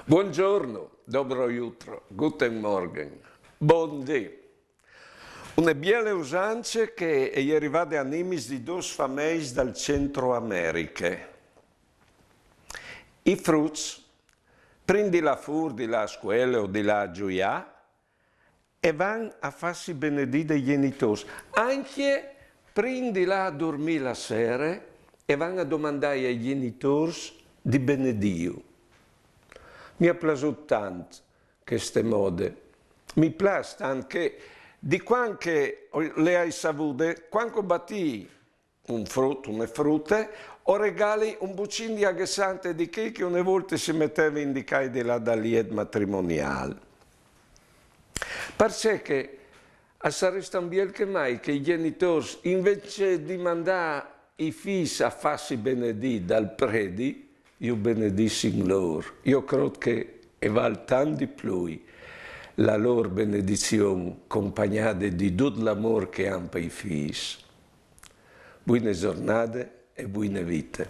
Buongiorno, dobro jutro, guten Morgen, bon dia. Una belle usanze che è arrivata a nimis di due famiglie dal Centro America. I frutti, prendi la fur di la scuola o di la gioia e vanno a farsi benedire dai genitori. Anche prendi la a dormire la sera e vanno a domandare ai genitori di benedio. Mi è piaciuto tanto queste mode. Mi piace tanto che di quando le hai sapute, quando batti un frutto, una frutta, o regali un bucino di aghessante di che una volta si metteva in indicare di là dall'ied matrimoniale. Perché sarebbe bien che mai che i genitori, invece di mandare i figli a farsi benedire dal predi, io benedissi loro. Io credo che vale tanto di più la loro benedizione accompagnata di tutto l'amore che hanno per i figli. Buone giornate e buone vite.